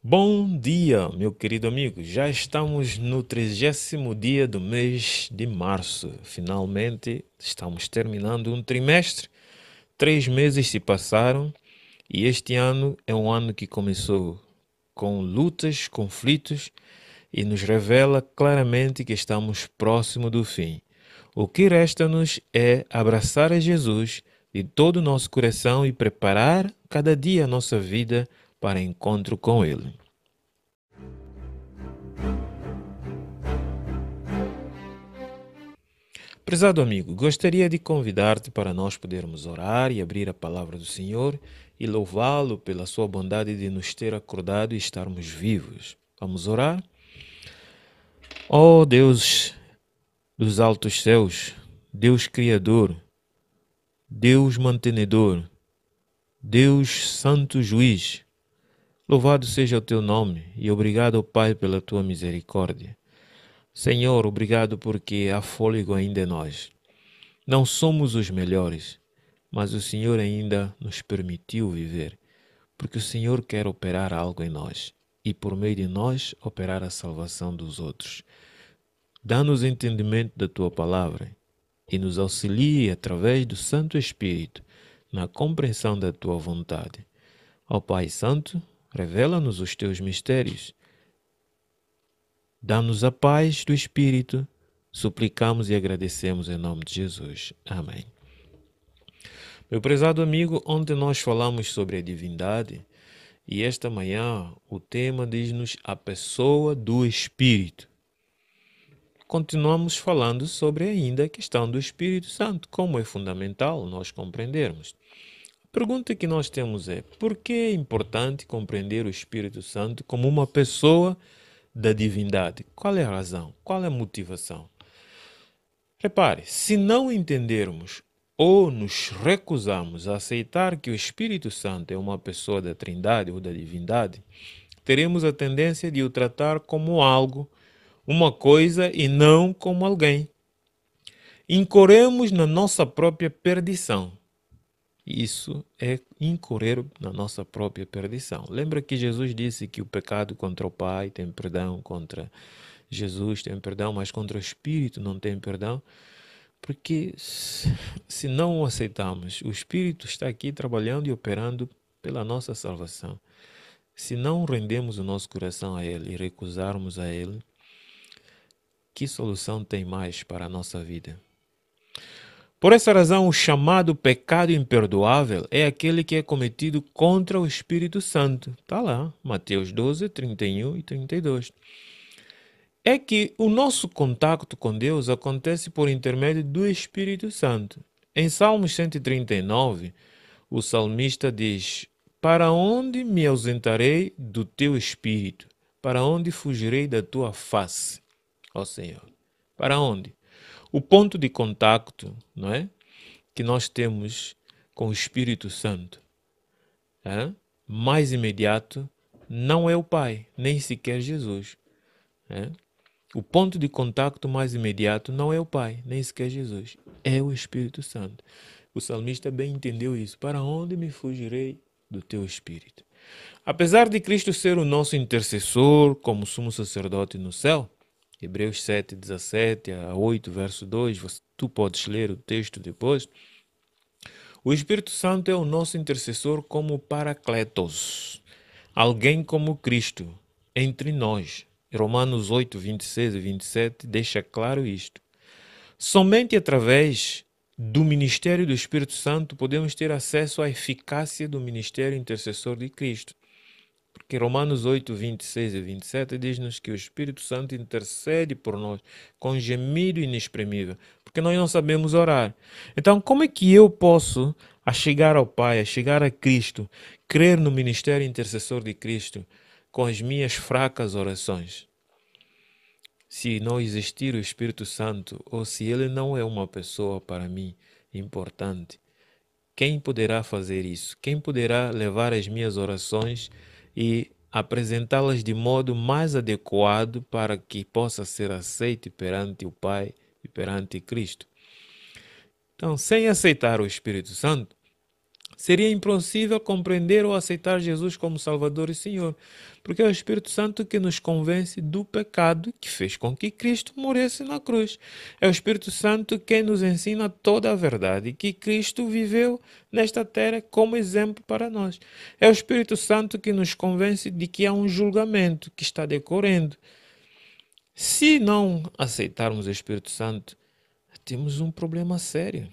Bom dia, meu querido amigo. Já estamos no 30º dia do mês de março. Finalmente estamos terminando um trimestre. 3 meses se passaram e este ano é um ano que começou com lutas, conflitos e nos revela claramente que estamos próximo do fim. O que resta-nos é abraçar a Jesus de todo o nosso coração e preparar cada dia a nossa vida para encontro com Ele. Prezado amigo, gostaria de convidar-te para nós podermos orar e abrir a palavra do Senhor e louvá-lo pela sua bondade de nos ter acordado e estarmos vivos. Vamos orar? Ó Deus dos altos céus, Deus Criador, Deus Mantenedor, Deus Santo Juiz, louvado seja o teu nome e obrigado, ó Pai, pela tua misericórdia. Senhor, obrigado porque há fôlego ainda em nós. Não somos os melhores, mas o Senhor ainda nos permitiu viver, porque o Senhor quer operar algo em nós e, por meio de nós, operar a salvação dos outros. Dá-nos entendimento da tua palavra e nos auxilie através do Santo Espírito na compreensão da tua vontade. Ó Pai Santo, revela-nos os teus mistérios. Dá-nos a paz do Espírito. Suplicamos e agradecemos em nome de Jesus. Amém. Meu prezado amigo, ontem nós falamos sobre a divindade e esta manhã o tema diz-nos a pessoa do Espírito. Continuamos falando sobre ainda a questão do Espírito Santo, como é fundamental nós compreendermos. A pergunta que nós temos é: por que é importante compreender o Espírito Santo como uma pessoa da divindade? Qual é a razão? Qual é a motivação? Repare, se não entendermos ou nos recusarmos a aceitar que o Espírito Santo é uma pessoa da Trindade ou da divindade, teremos a tendência de o tratar como algo, uma coisa e não como alguém. Incorremos na nossa própria perdição. Isso é incorrer na nossa própria perdição. Lembra que Jesus disse que o pecado contra o Pai tem perdão, contra Jesus tem perdão, mas contra o Espírito não tem perdão? Porque se não o aceitamos, o Espírito está aqui trabalhando e operando pela nossa salvação. Se não rendemos o nosso coração a Ele e recusarmos a Ele, que solução tem mais para a nossa vida? Por essa razão, o chamado pecado imperdoável é aquele que é cometido contra o Espírito Santo. Está lá, Mateus 12, 31 e 32. É que o nosso contato com Deus acontece por intermédio do Espírito Santo. Em Salmos 139, o salmista diz: Para onde me ausentarei do teu Espírito? Para onde fugirei da tua face, ó Senhor? Para onde? O ponto de contacto, não é? Que nós temos com o Espírito Santo, mais imediato, não é o Pai, nem sequer Jesus. O ponto de contacto mais imediato não é o Pai, nem sequer Jesus, é o Espírito Santo. O salmista bem entendeu isso. Para onde me fugirei do teu Espírito? Apesar de Cristo ser o nosso intercessor como sumo sacerdote no céu, Hebreus 7, 17 a 8, verso 2, tu podes ler o texto depois, o Espírito Santo é o nosso intercessor como Paracletos, alguém como Cristo, entre nós. Romanos 8, 26 e 27 deixa claro isto. Somente através do ministério do Espírito Santo podemos ter acesso à eficácia do ministério intercessor de Cristo. Porque Romanos 8, 26 e 27 diz-nos que o Espírito Santo intercede por nós com gemido inexprimível, porque nós não sabemos orar. Então, como é que eu posso chegar ao Pai, a chegar a Cristo, crer no ministério intercessor de Cristo com as minhas fracas orações? Se não existir o Espírito Santo, ou se ele não é uma pessoa para mim importante, quem poderá fazer isso? Quem poderá levar as minhas orações e apresentá-las de modo mais adequado para que possa ser aceito perante o Pai e perante Cristo? Então, sem aceitar o Espírito Santo, Seria impossível compreender ou aceitar Jesus como Salvador e Senhor, porque é o Espírito Santo que nos convence do pecado que fez com que Cristo morresse na cruz. É o Espírito Santo que nos ensina toda a verdade que Cristo viveu nesta terra como exemplo para nós. É o Espírito Santo que nos convence de que há um julgamento que está decorrendo. Se não aceitarmos o Espírito Santo, temos um problema sério.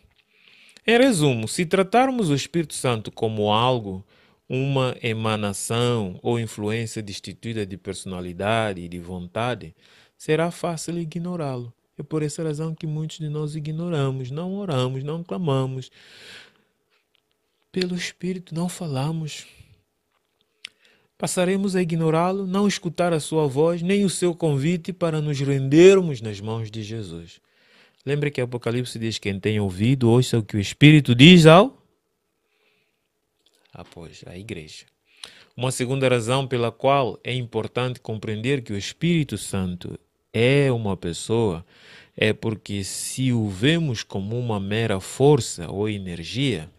Em resumo, se tratarmos o Espírito Santo como algo, uma emanação ou influência destituída de personalidade e de vontade, será fácil ignorá-lo. É por essa razão que muitos de nós ignoramos, não oramos, não clamamos pelo Espírito, não falamos. Passaremos a ignorá-lo, não escutar a sua voz, nem o seu convite para nos rendermos nas mãos de Jesus. Lembra que Apocalipse diz: quem tem ouvido, ouça o que o Espírito diz ao... Após a igreja. Uma segunda razão pela qual é importante compreender que o Espírito Santo é uma pessoa é porque, se o vemos como uma mera força ou energia,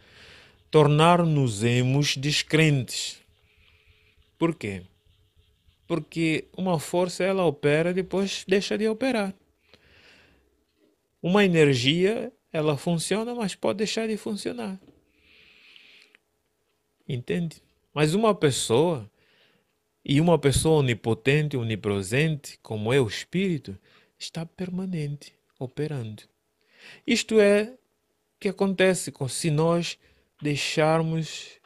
tornar-nos-emos descrentes. Por quê? Porque uma força, ela opera, depois deixa de operar. Uma energia, ela funciona, mas pode deixar de funcionar. Entende? Mas uma pessoa, e uma pessoa onipotente, onipresente, como é o Espírito, está permanente, operando. Isto é o que acontece se nós deixarmos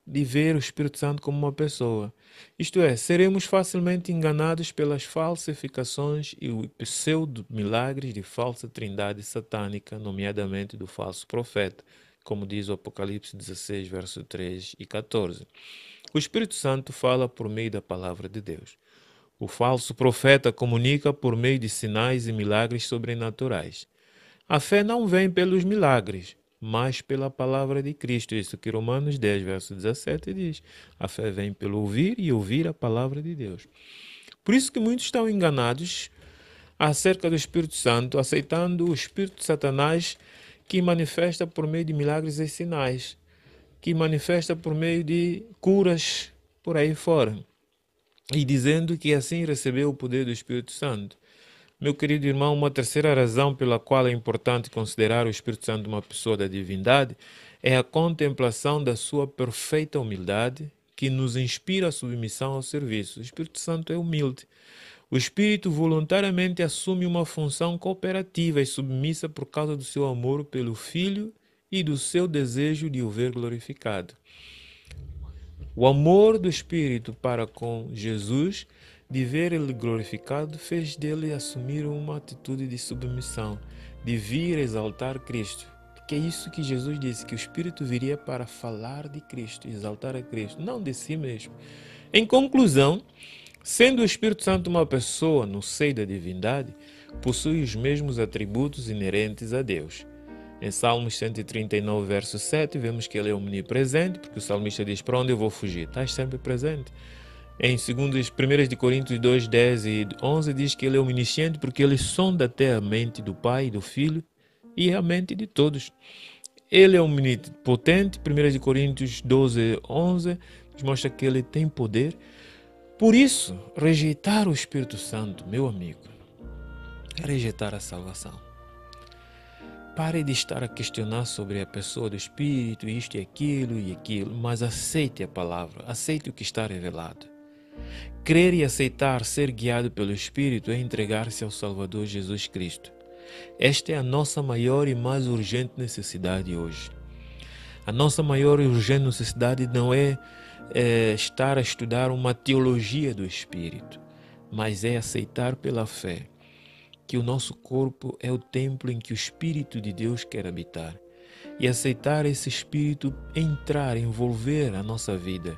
de ver o Espírito Santo como uma pessoa. Isto é, seremos facilmente enganados pelas falsificações e pseudo-milagres de falsa trindade satânica, nomeadamente do falso profeta, como diz o Apocalipse 16, verso 3 e 14. O Espírito Santo fala por meio da palavra de Deus. O falso profeta comunica por meio de sinais e milagres sobrenaturais. A fé não vem pelos milagres, mas pela palavra de Cristo. Isso que Romanos 10, verso 17 diz. A fé vem pelo ouvir e ouvir a palavra de Deus. Por isso que muitos estão enganados acerca do Espírito Santo, aceitando o Espírito de Satanás, que manifesta por meio de milagres e sinais, que manifesta por meio de curas por aí fora, e dizendo que assim recebeu o poder do Espírito Santo. Meu querido irmão, uma terceira razão pela qual é importante considerar o Espírito Santo uma pessoa da divindade é a contemplação da sua perfeita humildade, que nos inspira a submissão ao serviço. O Espírito Santo é humilde. O Espírito voluntariamente assume uma função cooperativa e submissa por causa do seu amor pelo Filho e do seu desejo de o ver glorificado. O amor do Espírito para com Jesus, de ver ele glorificado, fez dele assumir uma atitude de submissão, de vir exaltar Cristo. Que é isso que Jesus disse, que o Espírito viria para falar de Cristo, exaltar a Cristo, não de si mesmo. Em conclusão, sendo o Espírito Santo uma pessoa no seio da divindade, possui os mesmos atributos inerentes a Deus. Em Salmos 139, verso 7, vemos que ele é omnipresente, porque o salmista diz: para onde eu vou fugir? Estás sempre presente. Em 1 de Coríntios 2, 10 e 11 diz que ele é onisciente, porque ele sonda até a mente do Pai e do Filho e a mente de todos. Ele é omnipotente, 1 de Coríntios 12, 11 nos mostra que ele tem poder. Por isso, rejeitar o Espírito Santo, meu amigo, é rejeitar a salvação. Pare de estar a questionar sobre a pessoa do Espírito, isto e aquilo, mas aceite a palavra, aceite o que está revelado. Crer e aceitar ser guiado pelo Espírito é entregar-se ao Salvador Jesus Cristo. Esta é a nossa maior e mais urgente necessidade hoje. A nossa maior e urgente necessidade não é estar a estudar uma teologia do Espírito, mas é aceitar pela fé que o nosso corpo é o templo em que o Espírito de Deus quer habitar, e aceitar esse Espírito entrar, envolver a nossa vida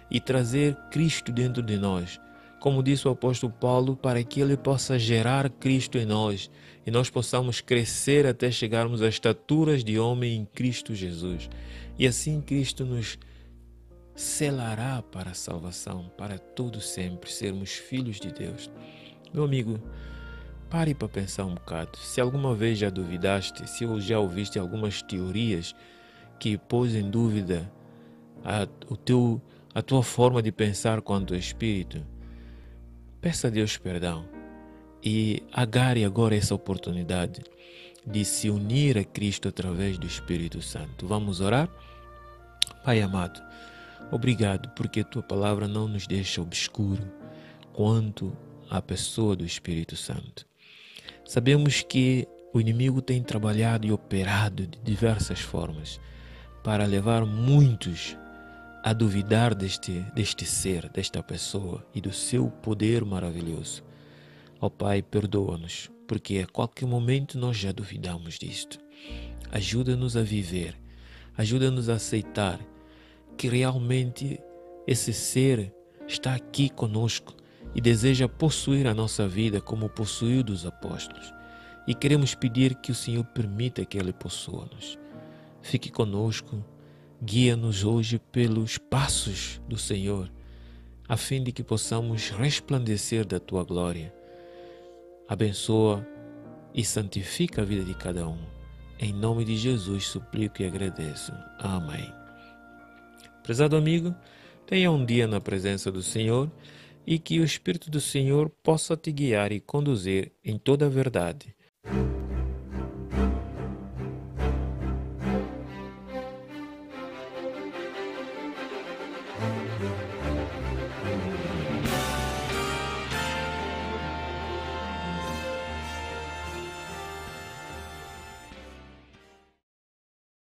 e trazer Cristo dentro de nós, como disse o apóstolo Paulo, para que ele possa gerar Cristo em nós e nós possamos crescer até chegarmos às estaturas de homem em Cristo Jesus. E assim Cristo nos selará para a salvação, para todo sempre sermos filhos de Deus. Meu amigo, pare para pensar um bocado. Se alguma vez já duvidaste, se já ouviste algumas teorias que pôs em dúvida a tua forma de pensar quanto ao Espírito, peça a Deus perdão e agarre agora essa oportunidade de se unir a Cristo através do Espírito Santo. Vamos orar? Pai amado, obrigado porque a tua palavra não nos deixa obscuro quanto à pessoa do Espírito Santo. Sabemos que o inimigo tem trabalhado e operado de diversas formas para levar muitos a duvidar deste ser, desta pessoa e do seu poder maravilhoso. Ó Pai, perdoa-nos, porque a qualquer momento nós já duvidamos disto. Ajuda-nos a viver, ajuda-nos a aceitar que realmente esse ser está aqui conosco e deseja possuir a nossa vida como possuiu dos apóstolos. E queremos pedir que o Senhor permita que Ele possua-nos. Fique conosco, guia-nos hoje pelos passos do Senhor, a fim de que possamos resplandecer da Tua glória. Abençoa e santifica a vida de cada um. Em nome de Jesus suplico e agradeço. Amém. Prezado amigo, tenha um dia na presença do Senhor e que o Espírito do Senhor possa te guiar e conduzir em toda a verdade,